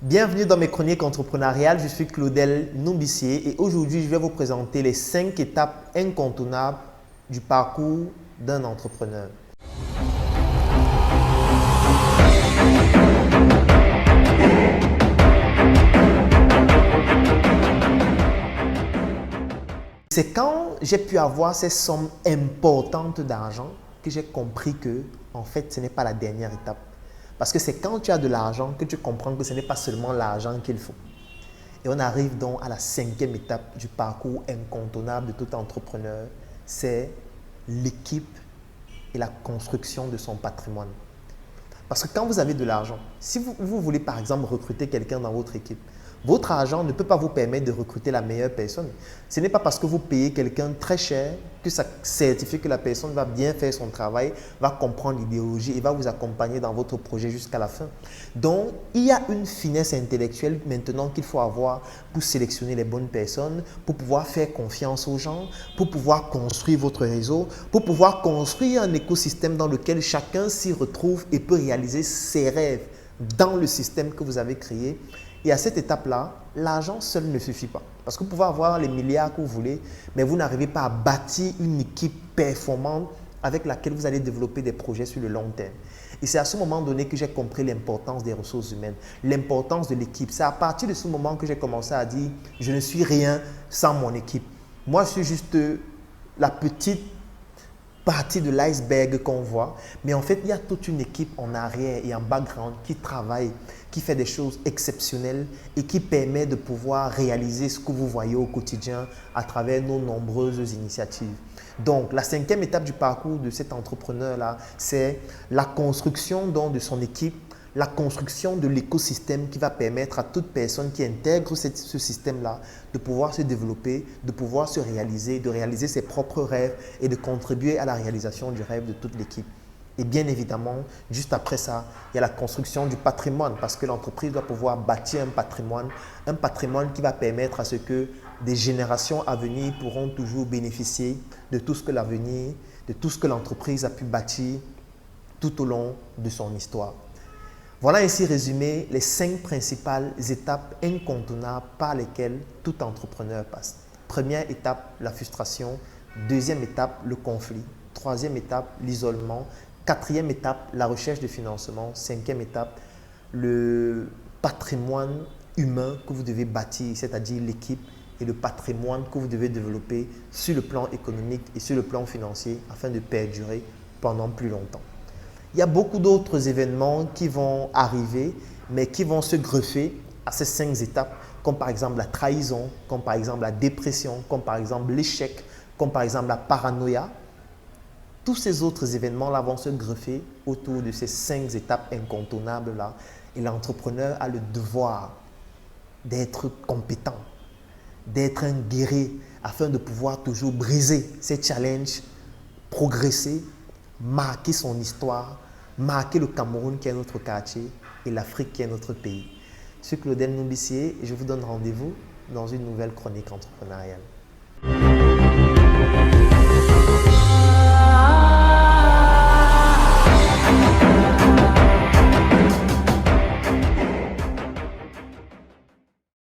Bienvenue dans mes chroniques entrepreneuriales, je suis Claudel Noubissier et aujourd'hui je vais vous présenter les 5 étapes incontournables du parcours d'un entrepreneur. C'est quand j'ai pu avoir ces sommes importantes d'argent que j'ai compris que en fait ce n'est pas la dernière étape. Parce que c'est quand tu as de l'argent que tu comprends que ce n'est pas seulement l'argent qu'il faut. Et on arrive donc à la 5e étape du parcours incontournable de tout entrepreneur, c'est l'équipe et la construction de son patrimoine. Parce que quand vous avez de l'argent, si vous voulez par exemple recruter quelqu'un dans votre équipe, votre argent ne peut pas vous permettre de recruter la meilleure personne. Ce n'est pas parce que vous payez quelqu'un très cher que ça certifie que la personne va bien faire son travail, va comprendre l'idéologie et va vous accompagner dans votre projet jusqu'à la fin. Donc, il y a une finesse intellectuelle maintenant qu'il faut avoir pour sélectionner les bonnes personnes, pour pouvoir faire confiance aux gens, pour pouvoir construire votre réseau, pour pouvoir construire un écosystème dans lequel chacun s'y retrouve et peut réaliser ses rêves dans le système que vous avez créé. Et à cette étape-là, l'argent seul ne suffit pas. Parce que vous pouvez avoir les milliards que vous voulez, mais vous n'arrivez pas à bâtir une équipe performante avec laquelle vous allez développer des projets sur le long terme. Et c'est à ce moment donné que j'ai compris l'importance des ressources humaines, l'importance de l'équipe. C'est à partir de ce moment que j'ai commencé à dire, je ne suis rien sans mon équipe. Moi, je suis juste la petite partie de l'iceberg qu'on voit, mais en fait, il y a toute une équipe en arrière et en background qui travaille, qui fait des choses exceptionnelles et qui permet de pouvoir réaliser ce que vous voyez au quotidien à travers nos nombreuses initiatives. Donc, la 5e étape du parcours de cet entrepreneur-là, c'est la construction donc, de son équipe, la construction de l'écosystème qui va permettre à toute personne qui intègre ce système-là de pouvoir se développer, de pouvoir se réaliser, de réaliser ses propres rêves et de contribuer à la réalisation du rêve de toute l'équipe. Et bien évidemment, juste après ça, il y a la construction du patrimoine parce que l'entreprise doit pouvoir bâtir un patrimoine qui va permettre à ce que des générations à venir pourront toujours bénéficier de tout ce que l'avenir, de tout ce que l'entreprise a pu bâtir tout au long de son histoire. Voilà ainsi résumé les 5 principales étapes incontournables par lesquelles tout entrepreneur passe. Première étape, la frustration. Deuxième étape, le conflit. Troisième étape, l'isolement. Quatrième étape, la recherche de financement. Cinquième étape, le patrimoine humain que vous devez bâtir, c'est-à-dire l'équipe et le patrimoine que vous devez développer sur le plan économique et sur le plan financier afin de perdurer pendant plus longtemps. Il y a beaucoup d'autres événements qui vont arriver, mais qui vont se greffer à ces 5 étapes, comme par exemple la trahison, comme par exemple la dépression, comme par exemple l'échec, comme par exemple la paranoïa. Tous ces autres événements-là vont se greffer autour de ces 5 étapes incontournables-là. Et l'entrepreneur a le devoir d'être compétent, d'être un guerrier, afin de pouvoir toujours briser ces challenges, progresser, marquer son histoire, marquer le Cameroun qui est notre quartier et l'Afrique qui est notre pays. Je suis Claudel Noubissier et je vous donne rendez-vous dans une nouvelle chronique entrepreneuriale.